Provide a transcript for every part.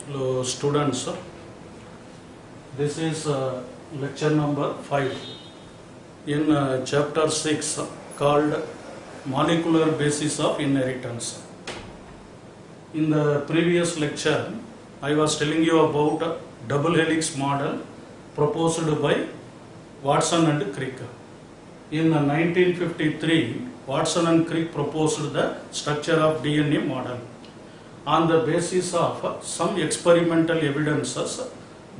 Hello students, this is lecture number 5 in chapter 6 called Molecular Basis of Inheritance. In the previous lecture I was telling you about double helix model proposed by Watson and Crick. In 1953 Watson and Crick proposed the structure of DNA model on the basis of some experimental evidences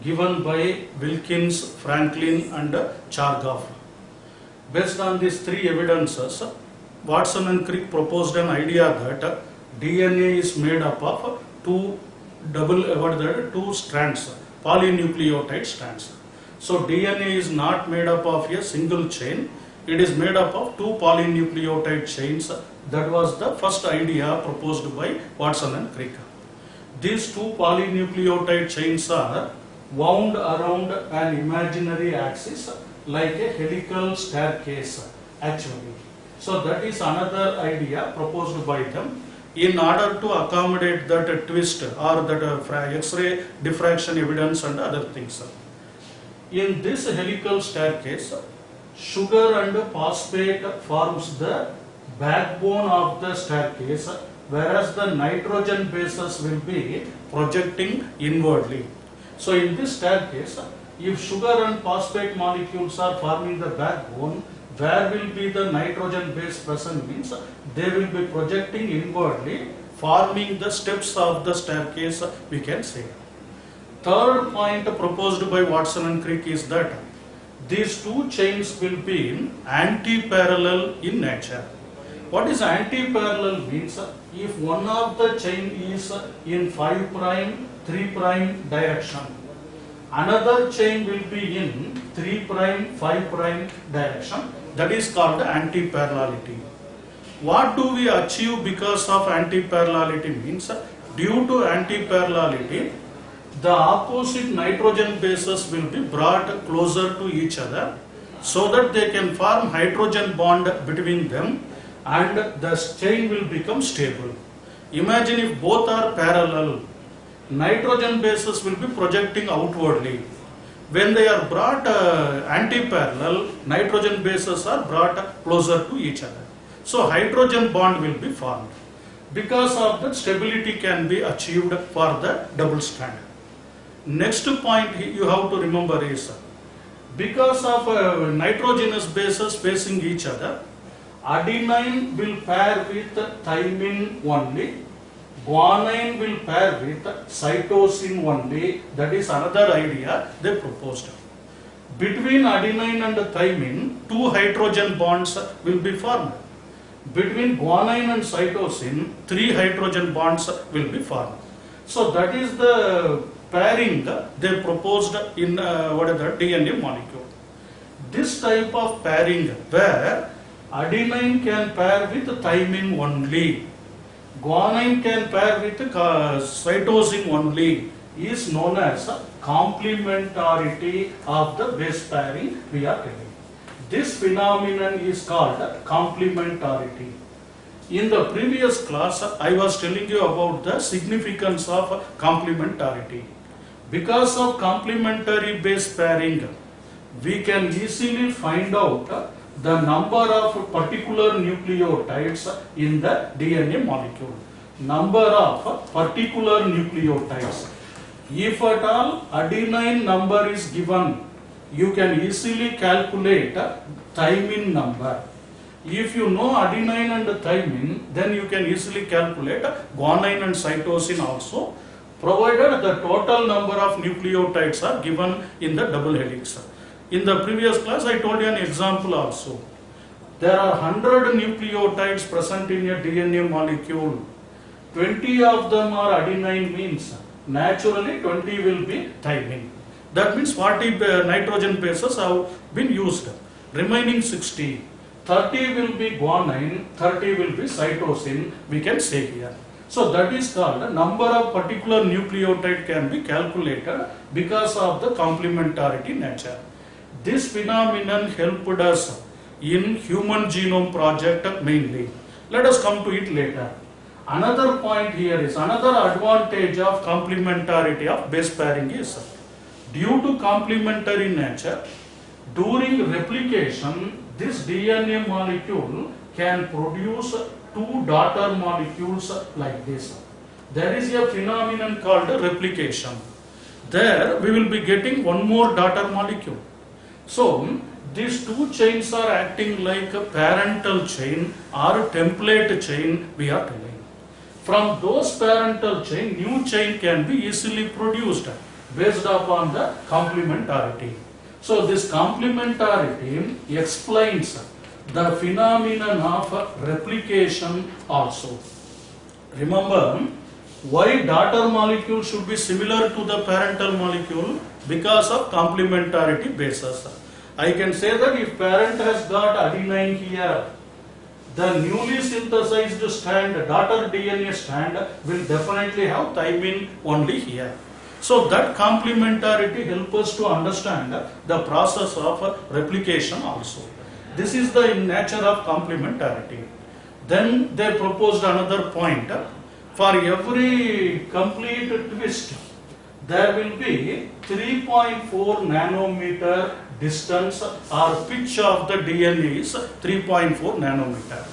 given by Wilkins, Franklin and Chargaff. Based on these three evidences, Watson and Crick proposed an idea that DNA is made up of two strands, polynucleotide strands. So DNA is not made up of a single chain, it is made up of two polynucleotide chains. That was the first idea proposed by Watson and Crick. These two polynucleotide chains are wound around an imaginary axis like a helical staircase actually. So that is another idea proposed by them in order to accommodate that twist or that X-ray diffraction evidence and other things. In this helical staircase, sugar and phosphate forms the backbone of the staircase, whereas the nitrogen bases will be projecting inwardly. So in this staircase, if sugar and phosphate molecules are forming the backbone, where will be the nitrogen base present means they will be projecting inwardly, forming the steps of the staircase, we can say. Third point proposed by Watson and Crick is that these two chains will be anti-parallel in nature. What is anti-parallel means? If one of the chain is in 5 prime, 3 prime direction, another chain will be in 3 prime, 5 prime direction. That is called anti-parallelity. What do we achieve because of anti-parallelity means? Due to anti-parallelity, the opposite nitrogen bases will be brought closer to each other so that they can form hydrogen bond between them and the chain will become stable. Imagine if both are parallel, nitrogen bases will be projecting outwardly. When they are brought anti-parallel, nitrogen bases are brought closer to each other. So hydrogen bond will be formed. Because of that, stability can be achieved for the double strand. Next point you have to remember is, because of nitrogenous bases facing each other, adenine will pair with thymine only, guanine will pair with cytosine only. That is another idea they proposed. Between adenine and thymine, two hydrogen bonds will be formed. Between guanine and cytosine, 3 hydrogen bonds will be formed. So that is the pairing they proposed in DNA molecule. This type of pairing where adenine can pair with thymine only, guanine can pair with cytosine only, is known as complementarity of the base pairing we are telling. This phenomenon is called complementarity. In the previous class I was telling you about the significance of complementarity. Because of complementary base pairing, we can easily find out the number of particular nucleotides in the DNA molecule. Number of particular nucleotides. If at all adenine number is given, you can easily calculate thymine number. If you know adenine and thymine, then you can easily calculate guanine and cytosine also, provided the total number of nucleotides are given in the double helix. In the previous class I told you an example also. There are 100 nucleotides present in a DNA molecule. 20 of them are adenine means naturally 20 will be thymine. That means 40 nitrogen bases have been used. Remaining 60. 30 will be guanine, 30 will be cytosine, we can say here. So that is called number of particular nucleotide can be calculated because of the complementarity nature. This phenomenon helped us in Human Genome Project mainly. Let us come to it later. Another point here is another advantage of complementarity of base pairing is due to complementary nature, during replication, this DNA molecule can produce two daughter molecules like this. There is a phenomenon called replication. There we will be getting one more daughter molecule. So these two chains are acting like a parental chain or a template chain, we are telling. From those parental chain, new chain can be easily produced based upon the complementarity. So this complementarity explains the phenomenon of replication also. Remember, why daughter molecule should be similar to the parental molecule? Because of complementarity basis. I can say that if parent has got adenine here, the newly synthesized strand, daughter DNA strand, will definitely have thymine only here. So that complementarity helps us to understand the process of replication also. This is the nature of complementarity. Then they proposed another point. For every complete twist, there will be 3.4 nanometer distance or pitch of the DNA is 3.4 nanometer.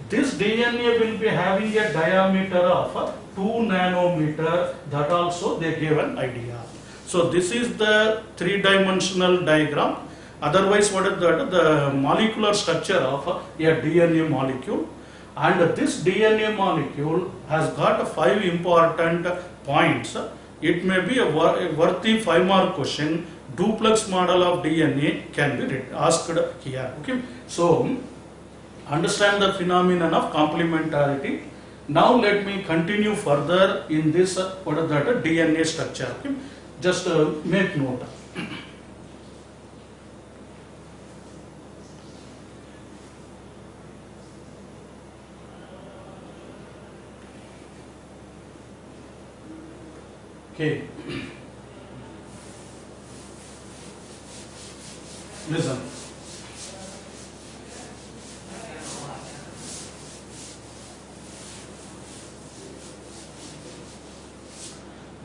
This DNA will be having a diameter of 2 nanometer. That also they gave an idea. So this is the three-dimensional diagram. Otherwise, what is that? The molecular structure of a DNA molecule. And this DNA molecule has got 5 important points. It may be a worthy 5-mark question. Duplex model of DNA can be asked here. Okay. So, understand the phenomenon of complementarity. Now let me continue further in this what is that DNA structure. Okay. Just make note. Okay. Listen.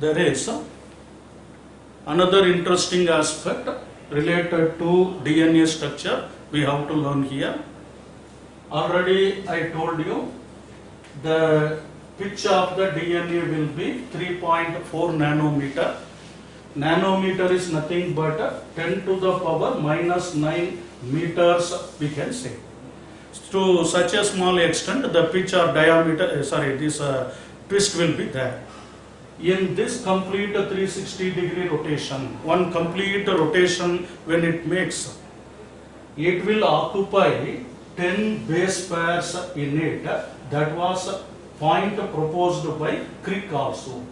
There is another interesting aspect related to DNA structure we have to learn here. Already I told you the pitch of the DNA will be 3.4 nanometer. Nanometer is nothing but 10 to the power minus 9 meters, we can say. To such a small extent, the pitch or diameter, this twist will be there. In this complete 360-degree rotation, one complete rotation when it makes, it will occupy 10 base pairs in it. That was point proposed by Crick also.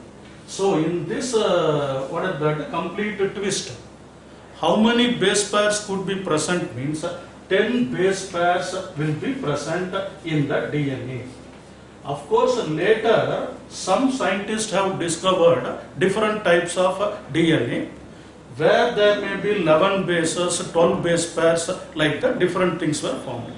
So in this what is that complete twist, how many base pairs could be present means 10 base pairs will be present in the DNA. Of course, later some scientists have discovered different types of DNA where there may be 11 bases, 12 base pairs, like that different things were found.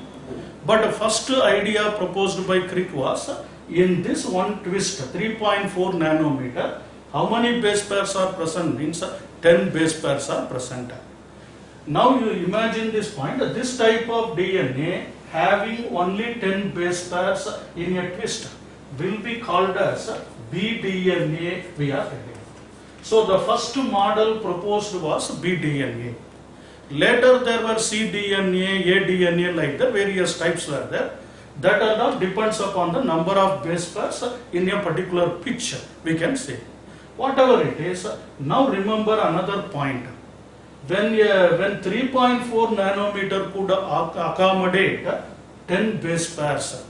But the first idea proposed by Crick was in this one twist 3.4 nanometer, how many base pairs are present means 10 base pairs are present. Now you imagine this point, this type of DNA having only 10 base pairs in a twist will be called as bDNA, we are telling. So the first model proposed was bDNA. Later there were cDNA, aDNA, like the various types were there. That all depends upon the number of base pairs in a particular pitch, we can say. Whatever it is, now remember another point. When 3.4 nanometer could accommodate 10 base pairs,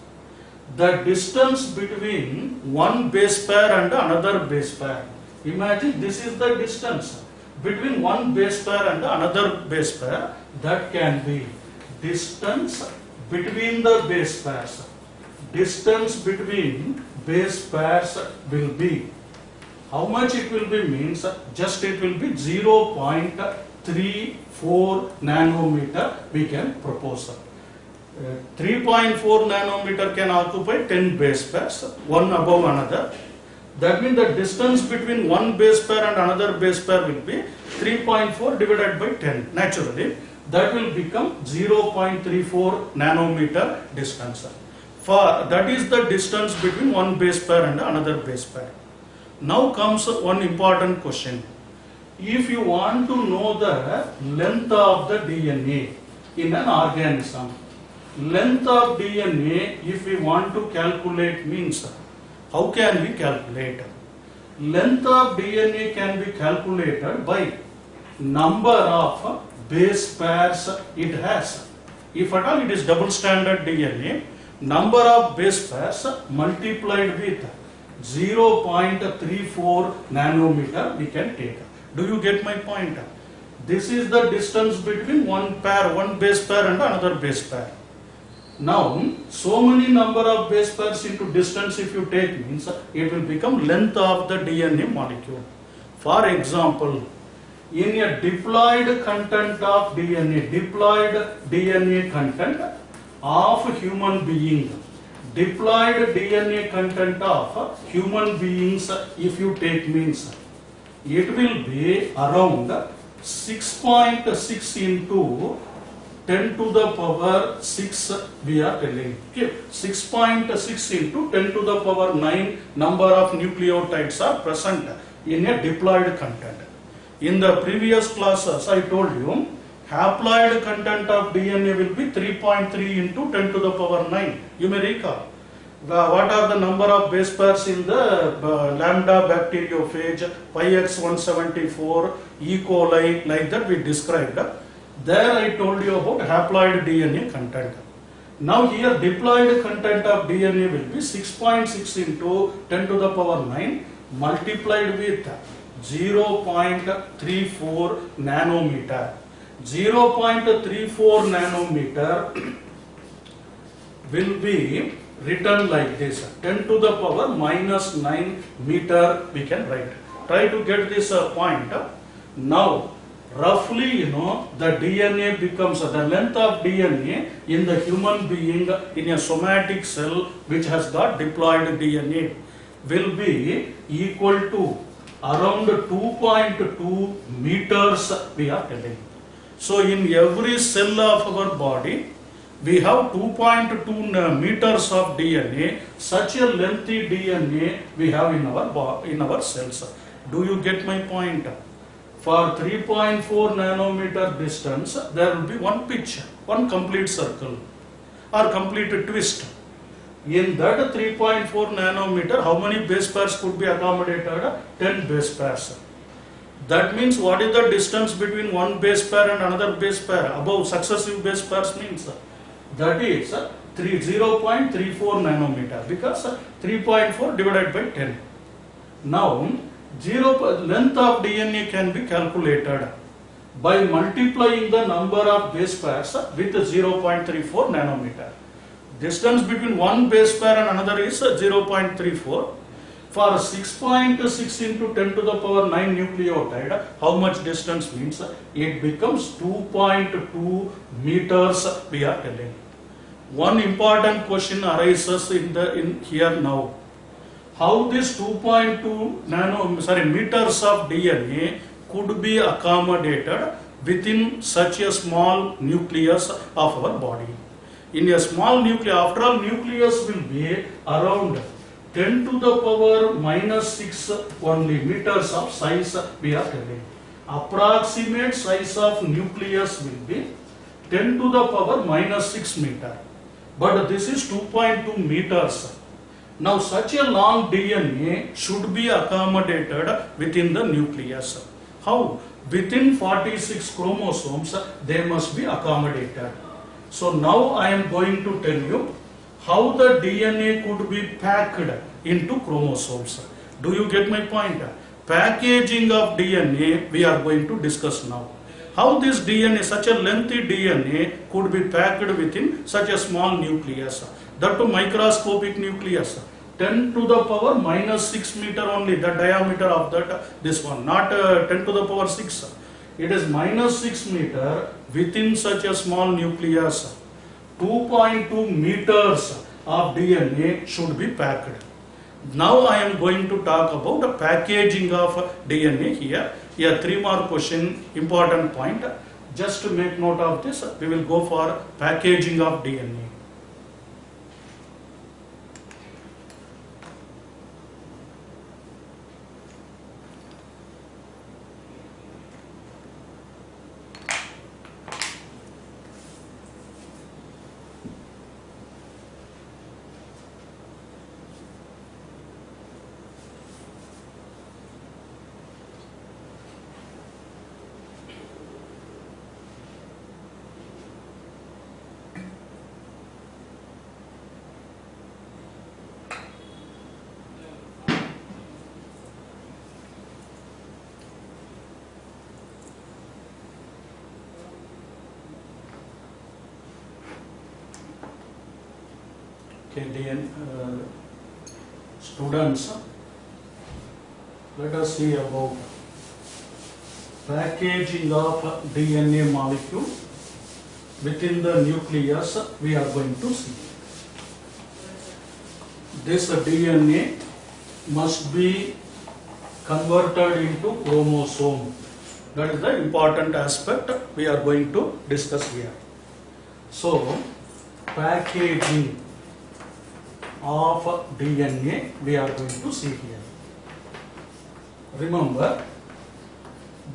the distance between one base pair and another base pair, imagine this is the distance between one base pair and another base pair, that can be distance between the base pairs. Distance between base pairs will be, how much it will be means, just it will be 0.34 nanometer we can propose. 3.4 nanometer can occupy 10 base pairs, one above another. That means the distance between one base pair and another base pair will be 3.4 divided by 10. Naturally, that will become 0.34 nanometer distance. That is the distance between one base pair and another base pair. Now comes one important question. If you want to know the length of the DNA in an organism, length of DNA, if we want to calculate, means how can we calculate? Length of DNA can be calculated by number of base pairs it has. If at all it is double stranded DNA, number of base pairs multiplied with 0.34 nanometer we can take. Do you get my point? This is the distance between one base pair and another base pair. Now, so many number of base pairs into distance if you take means it will become length of the DNA molecule. For example, in a diploid content of DNA, diploid DNA content of human being, diploid DNA content of human beings if you take means, it will be around 6.6 into 10 to the power 6 we are telling. Okay. 6.6 into 10 to the power 9 number of nucleotides are present in a diploid content. In the previous classes I told you haploid content of DNA will be 3.3 into 10 to the power 9. You may recall. What are the number of base pairs in the lambda bacteriophage, PyX174, E. coli, like that we described. There I told you about haploid DNA content. Now here diploid content of DNA will be 6.6 into 10 to the power 9 multiplied with 0.34 nanometer. 0.34 nanometer will be written like this, 10 to the power minus 9 meter we can write. Try to get this point. Now roughly the DNA becomes, the length of DNA in the human being in a somatic cell which has got diploid DNA will be equal to around 2.2 meters we are telling. So in every cell of our body we have 2.2 meters of DNA. Such a lengthy DNA we have in our cells. Do you get my point? For 3.4 nanometer distance, there will be one pitch, one complete circle or complete twist. In that 3.4 nanometer, how many base pairs could be accommodated? 10 base pairs. That means what is the distance between one base pair and another base pair? Above successive base pairs means that is 0.34 nanometer because 3.4 divided by 10. Now, length of DNA can be calculated by multiplying the number of base pairs with 0.34 nanometer. Distance between one base pair and another is 0.34. For 6.6 into 10 to the power 9 nucleotide, how much distance means? It becomes 2.2 meters we are telling. One important question arises in here now. How this 2.2 meters of DNA could be accommodated within such a small nucleus of our body? In a small nucleus, after all, nucleus will be around 10 to the power minus 6 only meters of size we are telling. Approximate size of nucleus will be 10 to the power minus 6 meter. But this is 2.2 meters. Now such a long DNA should be accommodated within the nucleus. How? Within 46 chromosomes they must be accommodated. So now I am going to tell you how the DNA could be packed into chromosomes. Do you get my point? Packaging of DNA we are going to discuss now. How this DNA, such a lengthy DNA, could be packed within such a small nucleus. That to microscopic nucleus. 10 to the power minus 6 meter only, the diameter of that, this one, not 10 to the power 6. It is minus 6 meter within such a small nucleus. 2.2 meters of DNA should be packed. Now I am going to talk about the packaging of DNA here. Here 3 mark question, important point. Just to make note of this, we will go for packaging of DNA. Okay, dear students, let us see about packaging of DNA molecule within the nucleus. We are going to see. This DNA must be converted into chromosome. That is the important aspect we are going to discuss here. So, packaging of DNA we are going to see here. Remember,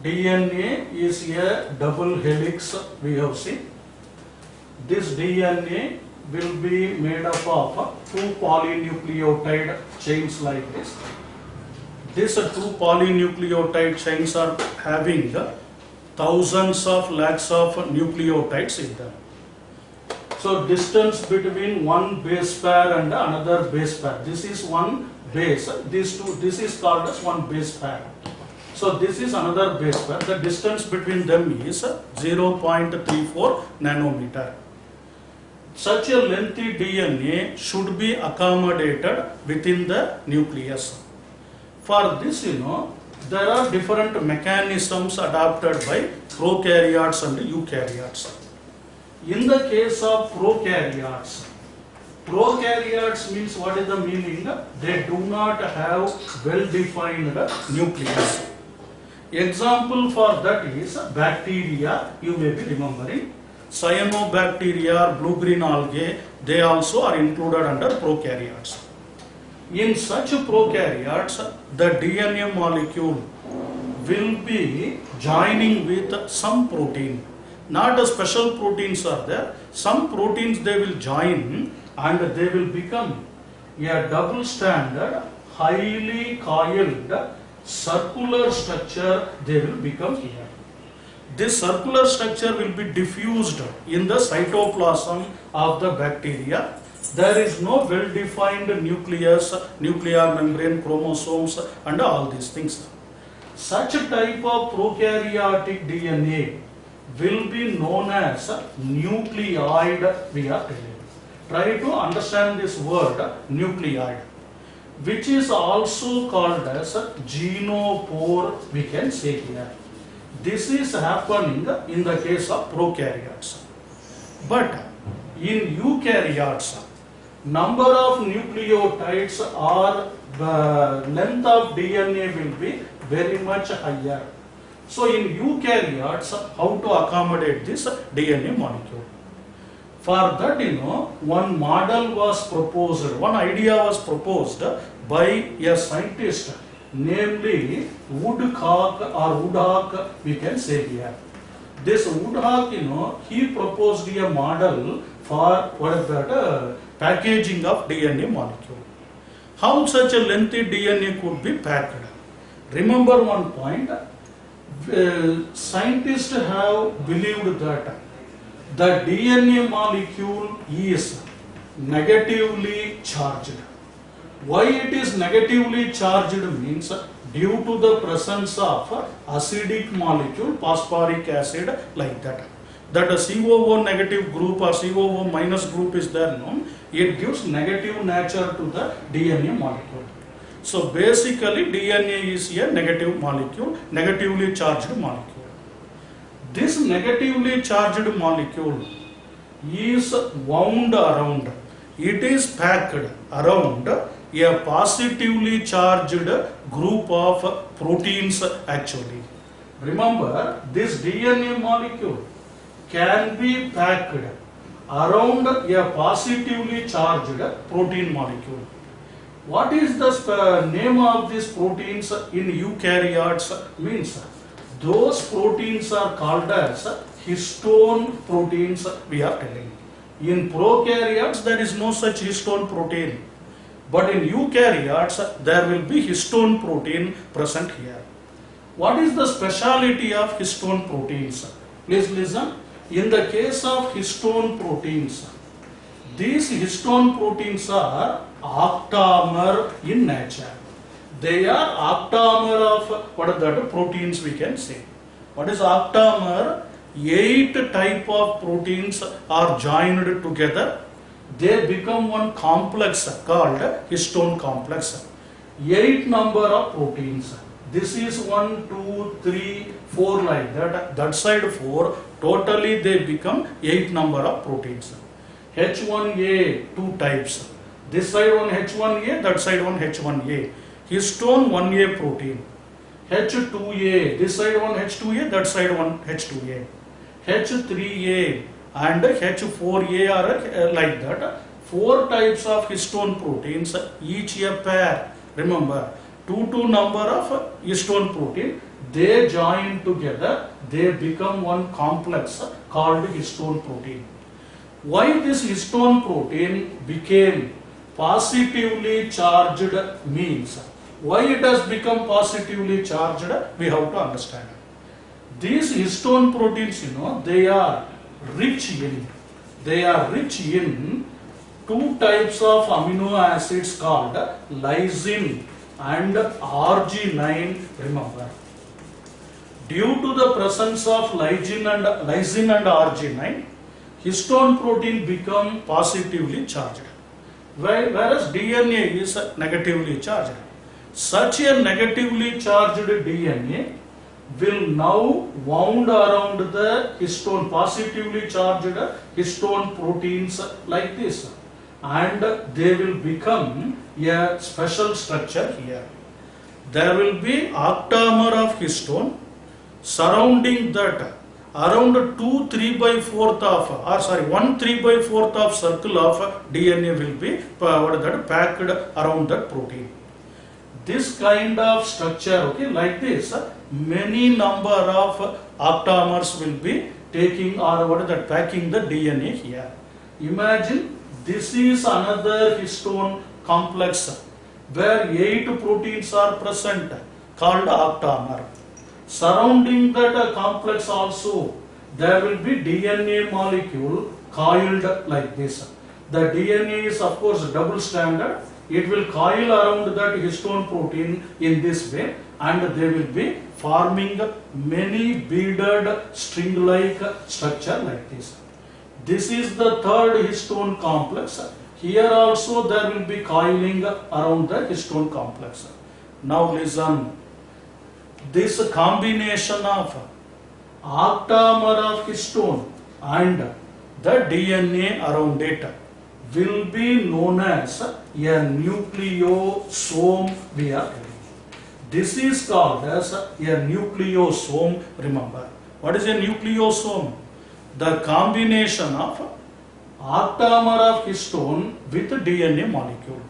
DNA is a double helix we have seen. This DNA will be made up of 2 polynucleotide chains like this. These 2 polynucleotide chains are having thousands of lakhs of nucleotides in them. So distance between one base pair and another base pair. This is one base. This is called as one base pair. So this is another base pair. The distance between them is 0.34 nanometer. Such a lengthy DNA should be accommodated within the nucleus. For this, there are different mechanisms adopted by prokaryotes and eukaryotes. In the case of prokaryotes means what is the meaning? They do not have well-defined nucleus. Example for that is bacteria, you may be remembering. Cyanobacteria, blue-green algae, they also are included under prokaryotes. In such prokaryotes, the DNA molecule will be joining with some protein. Not a special proteins are there. Some proteins they will join and they will become a double-stranded, highly coiled, circular structure they will become here. This circular structure will be diffused in the cytoplasm of the bacteria. There is no well-defined nucleus, nuclear membrane, chromosomes and all these things. Such a type of prokaryotic DNA will be known as nucleoid, we are telling. Try to understand this word nucleoid, which is also called as genopore, we can say here. This is happening in the case of prokaryotes. But in eukaryotes, number of nucleotides or the length of DNA will be very much higher. So in eukaryotes, how to accommodate this DNA molecule? For that, one model was proposed, one idea was proposed by a scientist, namely Woodcock or Woodhock, we can say here. This Woodhock, he proposed a model for what is that, packaging of DNA molecule. How such a lengthy DNA could be packed? Remember one point. Scientists have believed that the DNA molecule is negatively charged. Why it is negatively charged means due to the presence of acidic molecule, phosphoric acid, like that. That a COO negative group or COO minus group is there known, it gives negative nature to the DNA molecule. So basically DNA is a negative molecule, negatively charged molecule. This negatively charged molecule is wound around. It is packed around a positively charged group of proteins actually. Remember, this DNA molecule can be packed around a positively charged protein molecule. What is the name of these proteins in eukaryotes? Means those proteins are called as histone proteins we are telling. In prokaryotes there is no such histone protein, but in eukaryotes there will be histone protein present here. What is the speciality of histone proteins? Please listen. In the case of histone proteins, these histone proteins are octamer in nature. They are octamer of what are the proteins we can say. What is octamer? 8 type of proteins are joined together. They become one complex called histone complex. 8 number of proteins. This is 1, 2, 3, 4 like that. That side 4. Totally they become 8 number of proteins. H1A 2 types. This side one H1A, that side one H1A. Histone 1A protein. H2A, this side one H2A, that side one H2A. H3A and H4A are like that. 4 types of histone proteins, each a pair. Remember, 2 number of histone protein, they join together, they become one complex called histone protein. Why this histone protein became positively charged means, why it has become positively charged, we have to understand. These histone proteins, they are rich in 2 types of amino acids called lysine and arginine, remember. Due to the presence of lysine and arginine, histone protein become positively charged, whereas DNA is negatively charged. Such a negatively charged DNA will now wound around the histone, positively charged histone proteins like this, and they will become a special structure here. There will be octamer of histone surrounding that. Around 1 3/4 of circle of DNA will be packed around that protein. This kind of structure, like this, many number of octamers will be taking or packing the DNA here. Imagine this is another histone complex where 8 proteins are present called octamer. Surrounding that complex also there will be DNA molecule coiled like this. The DNA is of course double stranded. It will coil around that histone protein in this way, and they will be forming many beaded string-like structure like this. This is the third histone complex. Here also there will be coiling around the histone complex. Now listen. This combination of octamer of histone and the DNA around it will be known as a nucleosome we are telling. This is called as a nucleosome, remember. What is a nucleosome? The combination of octamer of histone with DNA molecule.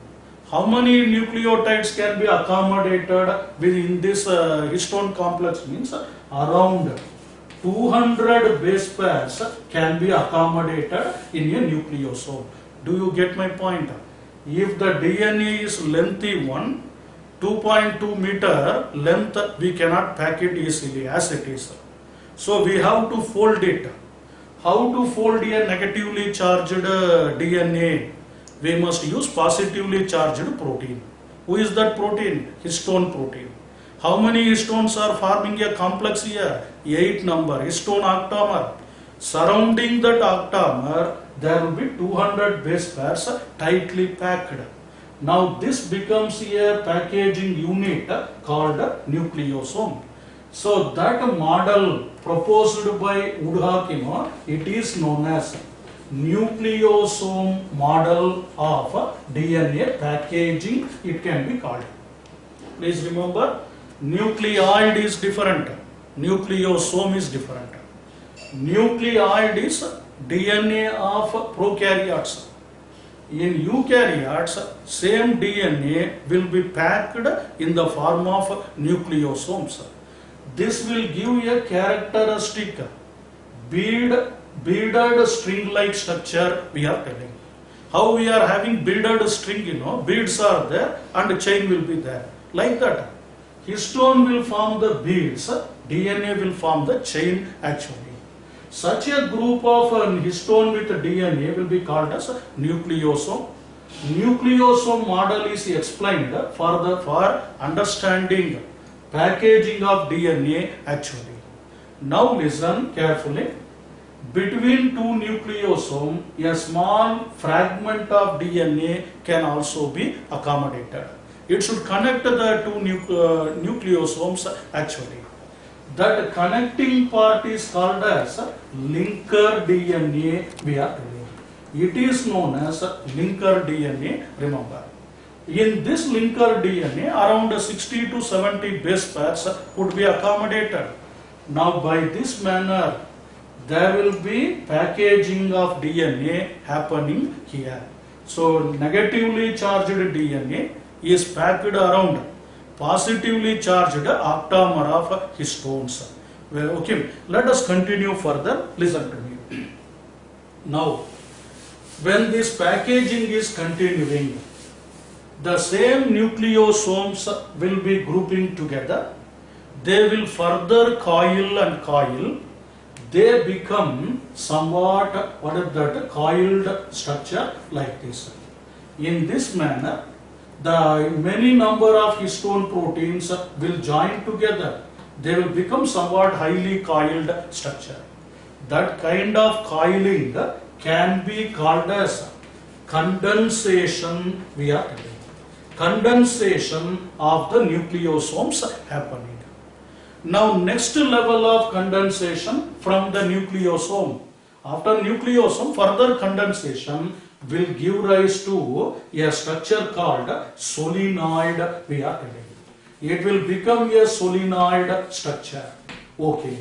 How many nucleotides can be accommodated within this histone complex means around 200 base pairs can be accommodated in a nucleosome. Do you get my point? If the DNA is lengthy one, 2.2 meter length, we cannot pack it easily as it is. So we have to fold it. How to fold a negatively charged DNA? We must use positively charged protein. Who is that protein? Histone protein. How many histones are forming a complex here? 8 number, histone octamer. Surrounding that octamer, there will be 200 base pairs tightly packed. Now this becomes a packaging unit called nucleosome. So that model proposed by Woodhouse, it is known as nucleosome model of DNA packaging, it can be called. Please remember, nucleoid is different, nucleosome is different. Nucleoid is DNA of prokaryotes. In eukaryotes, same DNA will be packed in the form of nucleosomes. This will give a characteristic beaded string-like structure we are telling. How we are having beaded string, beads are there and chain will be there. Like that. Histone will form the beads, DNA will form the chain actually. Such a group of histone with DNA will be called as nucleosome. Nucleosome model is explained for understanding packaging of DNA actually. Now listen carefully. Between two nucleosomes, a small fragment of DNA can also be accommodated. It should connect the two nucleosomes actually. That connecting part is called as linker DNA we are telling. It is known as linker DNA, remember. In this linker DNA, around 60 to 70 base pairs could be accommodated. Now by this manner, there will be packaging of DNA happening here. So negatively charged DNA is packed around positively charged octamer of histones. Well, okay, let us continue further. Listen to me. Now, when this packaging is continuing, the same nucleosomes will be grouping together. They will further coil and coil. They become somewhat, coiled structure like this. In this manner, the many number of histone proteins will join together. They will become somewhat highly coiled structure. That kind of coiling can be called as condensation we are telling. Condensation of the nucleosomes happening. Now next level of condensation from the nucleosome. After nucleosome, further condensation will give rise to a structure called solenoid we are telling. It will become a solenoid structure. Okay.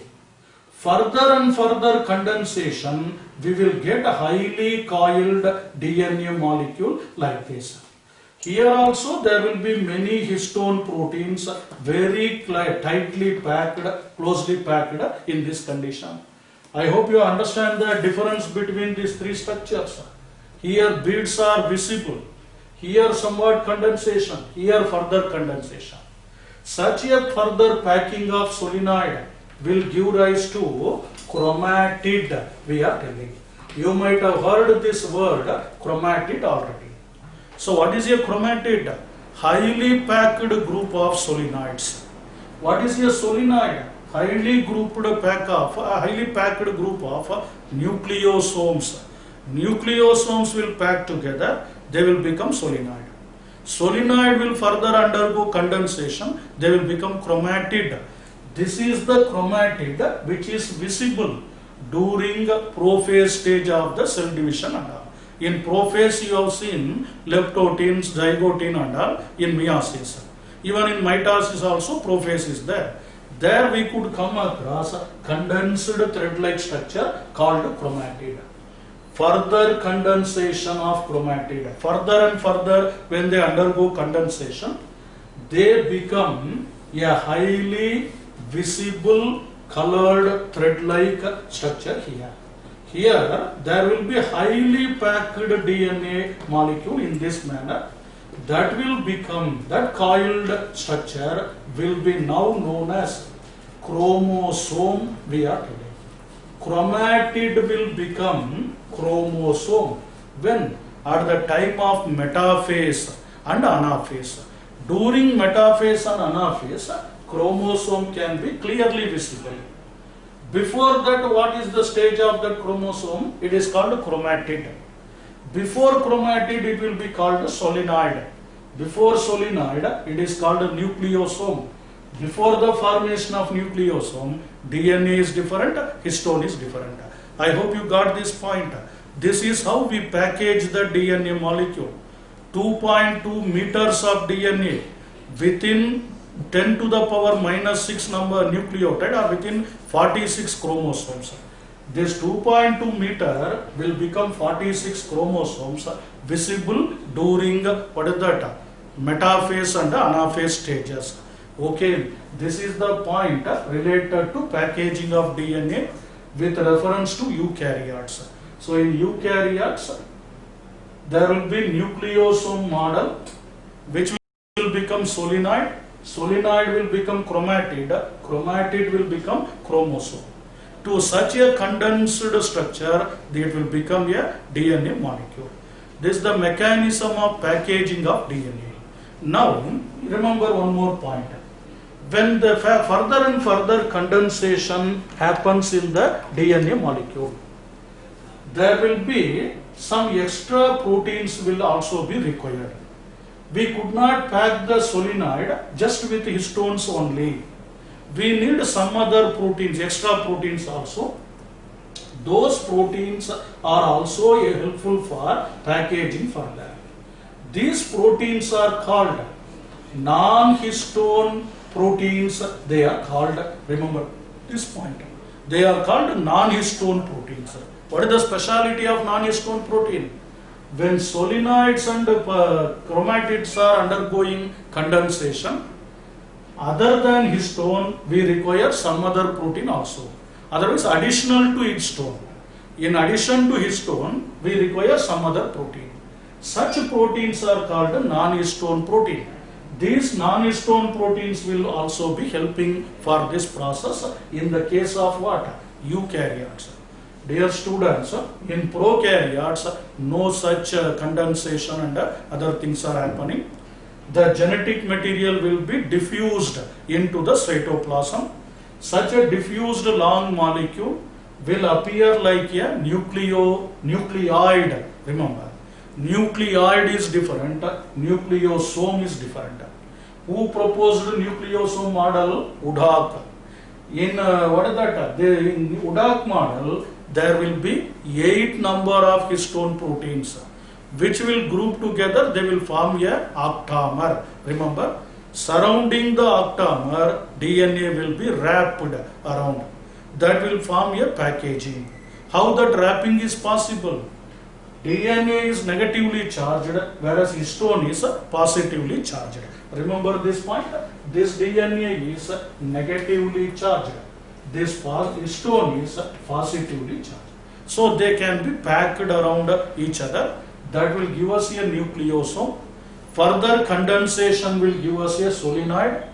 Further and further condensation, we will get a highly coiled DNA molecule like this. Here also there will be many histone proteins very tightly packed, closely packed in this condition. I hope you understand the difference between these three structures. Here beads are visible, here somewhat condensation, here further condensation. Such a further packing of solenoid will give rise to chromatid we are telling. You might have heard this word chromatid already. So what is a chromatid? Highly packed group of solenoids. What is a solenoid? Highly packed group of nucleosomes. Nucleosomes will pack together, they will become solenoid. Solenoid will further undergo condensation, they will become chromatid. This is the chromatid which is visible during prophase stage of the cell division and all. In prophase you have seen leptotins, zygotin and all in meiosis. Even in mitosis also prophase is there. There we could come across a condensed thread-like structure called chromatid. Further condensation of chromatid. Further and further when they undergo condensation, they become a highly visible colored thread-like structure here. Here there will be highly packed DNA molecule in this manner. That will become, that coiled structure will be now known as chromosome we are today. Chromatid will become chromosome when at the time of metaphase and anaphase. During metaphase and anaphase, chromosome can be clearly visible. Before that, what is the stage of the chromosome? It is called chromatid. Before chromatid, it will be called solenoid. Before solenoid, it is called nucleosome. Before the formation of nucleosome, DNA is different, histone is different. I hope you got this point. This is how we package the DNA molecule. 2.2 meters of DNA within 10 to the power minus 6 number nucleotide or within 46 chromosomes. This 2.2 meter will become 46 chromosomes visible during what is that? Metaphase and anaphase stages. Okay, this is the point related to packaging of DNA with reference to eukaryotes. So in eukaryotes, there will be nucleosome model which will become solenoid, solenoid will become chromatid, chromatid will become chromosome. To such a condensed structure, it will become a DNA molecule. This is the mechanism of packaging of DNA. Now, remember one more point. When the further and further condensation happens in the DNA molecule, there will be some extra proteins will also be required. We could not pack the solenoid just with histones only. We need some other proteins, extra proteins also. Those proteins are also helpful for packaging further. These proteins are called non-histone proteins. They are called, remember this point, they are called non-histone proteins. What is the speciality of non-histone protein? When solenoids and chromatids are undergoing condensation, other than histone, we require some other protein also. Otherwise, additional to histone. In addition to histone, we require some other protein. Such proteins are called non-histone protein. These non-histone proteins will also be helping for this process in the case of what? Eukaryotes. Dear students, in prokaryotes, no such condensation and other things are happening. The genetic material will be diffused into the cytoplasm. Such a diffused long molecule will appear like a nucleoid. Remember, nucleoid is different, nucleosome is different. Who proposed nucleosome model? Uddak. In what is that? In Uddak model, there will be 8 number of histone proteins which will group together, they will form a octamer. Remember, surrounding the octamer, DNA will be wrapped around. That will form a packaging. How that wrapping is possible? DNA is negatively charged, whereas histone is positively charged. Remember this point? This DNA is negatively charged. This histone is positively charged. So they can be packed around each other. That will give us a nucleosome. Further condensation will give us a solenoid.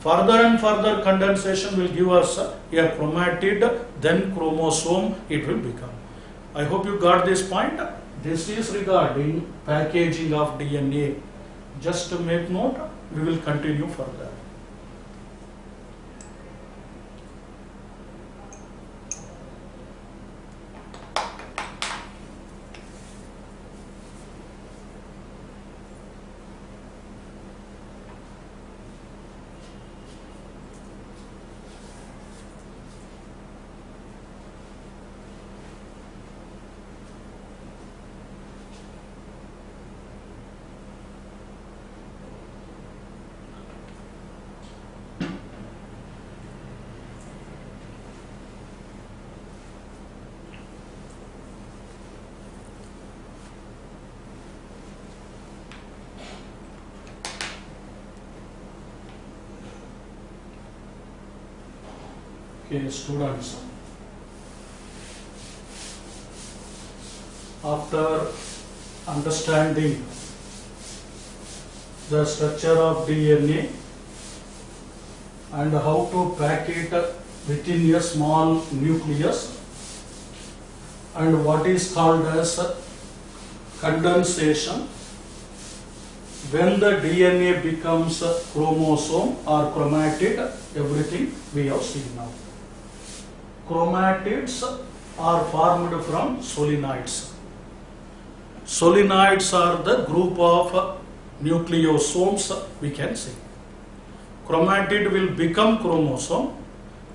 Further and further condensation will give us a chromatid, then chromosome it will become. I hope you got this point. This is regarding packaging of DNA. Just to make note, we will continue further. Okay, students, after understanding the structure of DNA and how to pack it within a small nucleus and what is called as condensation, when the DNA becomes chromosome or chromatid, everything we have seen now. Chromatids are formed from solenoids. Solenoids are the group of nucleosomes, we can say. Chromatid will become chromosome,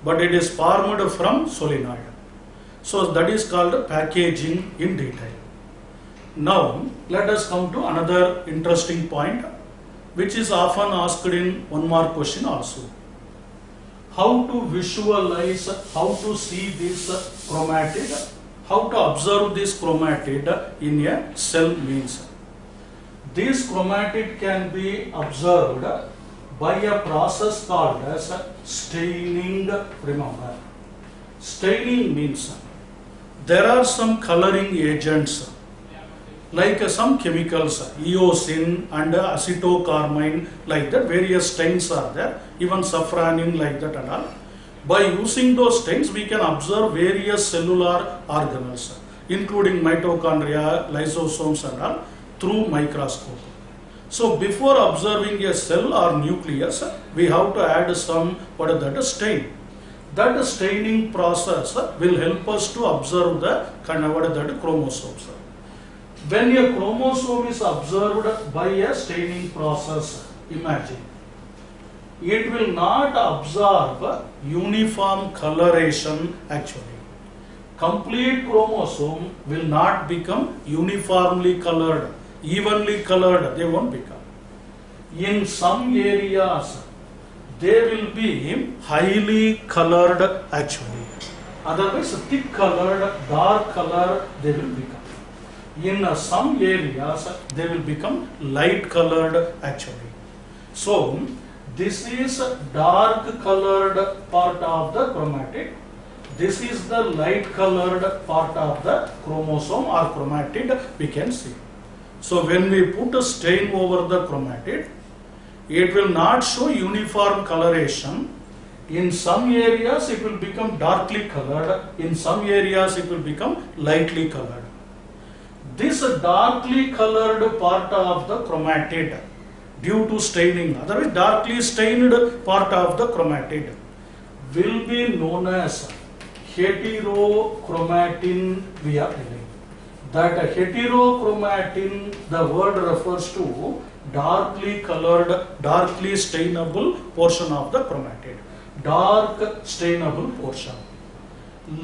but it is formed from solenoid. So that is called packaging in detail. Now let us come to another interesting point which is often asked in one mark question also. How to visualize, how to see this chromatid, how to observe this chromatid in a cell means. This chromatid can be observed by a process called as staining. Remember, staining means there are some coloring agents like some chemicals, eosin and acetocarmine, like that various stains are there, even safranin like that and all. By using those stains we can observe various cellular organelles including mitochondria, lysosomes and all through microscope. So before observing a cell or nucleus we have to add some stain. That staining process will help us to observe the chromosomes. When a chromosome is observed by a staining process, imagine, it will not observe uniform coloration actually. Complete chromosome will not become uniformly colored, evenly colored, they won't become. In some areas, they will be highly colored actually. Otherwise, thick colored, dark color, they will become. In some areas, they will become light colored actually. So, this is dark colored part of the chromatid. This is the light colored part of the chromosome or chromatid we can see. So, when we put a stain over the chromatid, it will not show uniform coloration. In some areas, it will become darkly colored. In some areas, it will become lightly colored. This darkly colored part of the chromatid due to staining, otherwise darkly stained part of the chromatid will be known as heterochromatin we are telling. That heterochromatin, the word refers to darkly colored, darkly stainable portion of the chromatid. Dark stainable portion.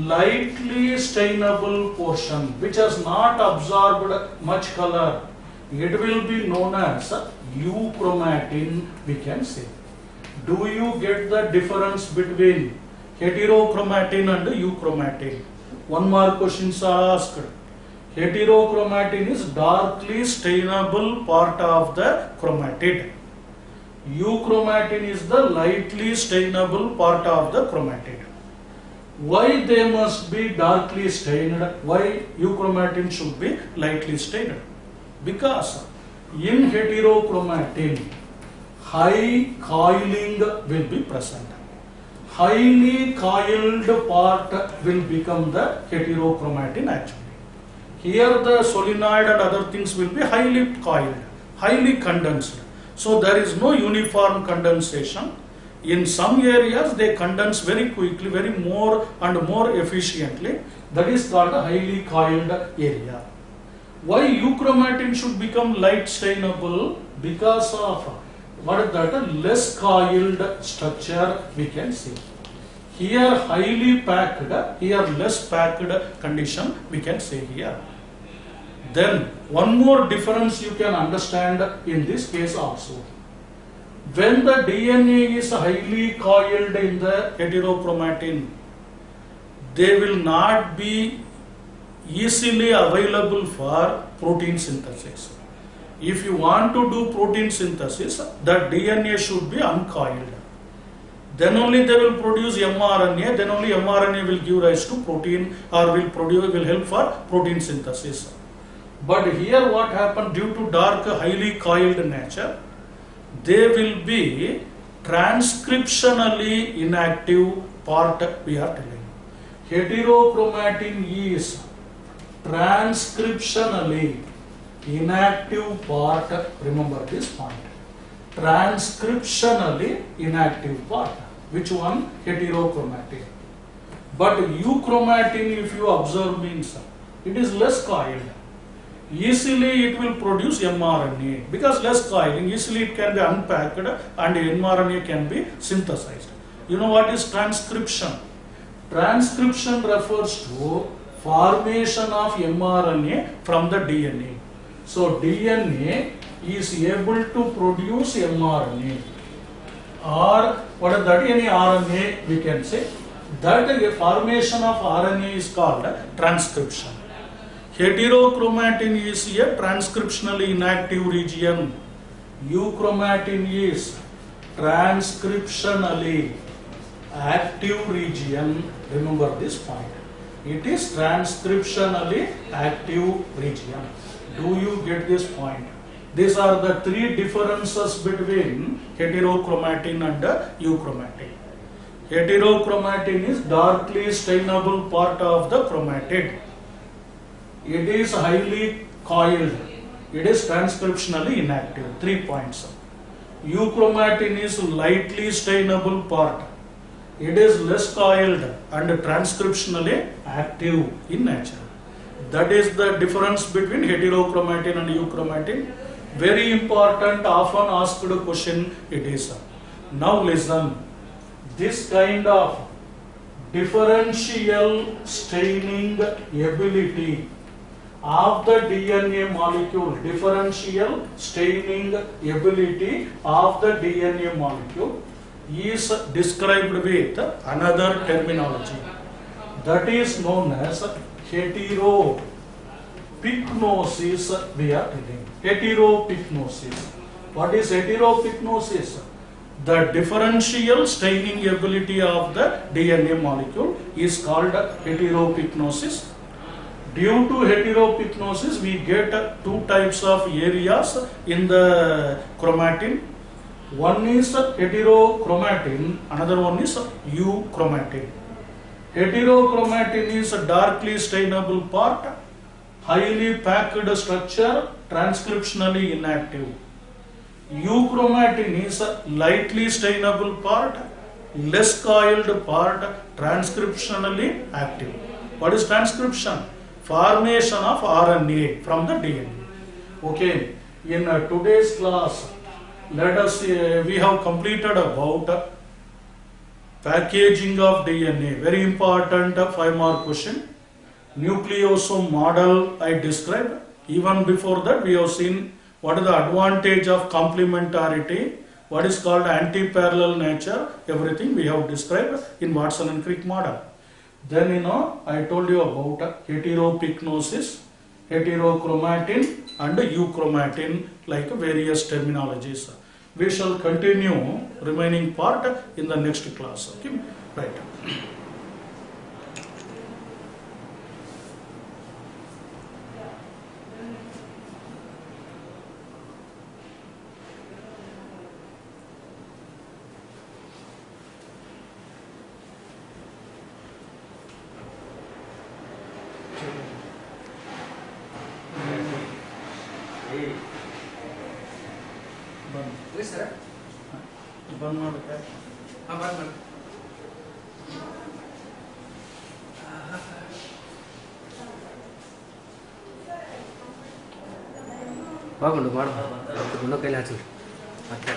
Lightly stainable portion which has not absorbed much color, it will be known as euchromatin we can say. Do you get the difference between heterochromatin and euchromatin? One more questions are asked. Heterochromatin is darkly stainable part of the chromatid. Euchromatin is the lightly stainable part of the chromatid. Why they must be darkly stained? Why euchromatin should be lightly stained? Because in heterochromatin, high coiling will be present. Highly coiled part will become the heterochromatin actually. Here the solenoid and other things will be highly coiled, highly condensed. So there is no uniform condensation. In some areas they condense very quickly, very more and more efficiently. That is called a highly coiled area. Why euchromatin should become light stainable? Because of what is that? A less coiled structure we can see. Here highly packed, here less packed condition we can see here. Then one more difference you can understand in this case also. When the DNA is highly coiled in the heterochromatin, they will not be easily available for protein synthesis. If you want to do protein synthesis, the DNA should be uncoiled. Then only they will produce mRNA, then only mRNA will give rise to protein or will help for protein synthesis. But here what happened, due to dark, highly coiled nature, they will be transcriptionally inactive part we are telling. Heterochromatin is transcriptionally inactive part, remember this point. Transcriptionally inactive part. Which one? Heterochromatin. But euchromatin, if you observe, means it is less coiled. Easily it will produce mRNA because less coiling, easily it can be unpacked and mRNA can be synthesized. You know what is transcription? Transcription refers to formation of mRNA from the DNA. So DNA is able to produce mRNA, or what is that? Any RNA we can say. That formation of RNA is called transcription. Heterochromatin is a transcriptionally inactive region. Euchromatin is transcriptionally active region. Remember this point. It is transcriptionally active region. Do you get this point? These are the three differences between heterochromatin and euchromatin. Heterochromatin is darkly stainable part of the chromatid. It is highly coiled. It is transcriptionally inactive. 3 points. Euchromatin is lightly stainable part. It is less coiled and transcriptionally active in nature. That is the difference between heterochromatin and euchromatin. Very important, often asked question it is. Now listen. This kind of differential staining ability of the DNA molecule, differential staining ability of the DNA molecule is described with another terminology that is known as heteropyknosis. We are telling heteropyknosis. What is heteropyknosis? The differential staining ability of the DNA molecule is called heteropyknosis. Due to heteropyknosis, we get two types of areas in the chromatin. One is heterochromatin, another one is euchromatin. Heterochromatin is a darkly stainable part, highly packed structure, transcriptionally inactive. Euchromatin is a lightly stainable part, less coiled part, transcriptionally active. What is transcription? Formation of RNA from the DNA. Okay, in today's class, let us we have completed about packaging of DNA. Very important 5-mark question. Nucleosome model I described. Even before that, we have seen what is the advantage of complementarity, what is called anti-parallel nature, everything we have described in Watson and Crick model. Then I told you about heteropyknosis, heterochromatin and euchromatin, like various terminologies. We shall continue remaining part in the next class. Okay, right. बंद ಮಾಡ್ಬೇಕಾ? ಬಂದ್ ಬಾಗುಂಡು ಮಾಡು ಇನ್ನೂ ಕೈಲಿ ಹಚ್ಚಲಿ ಮತ್ತೆ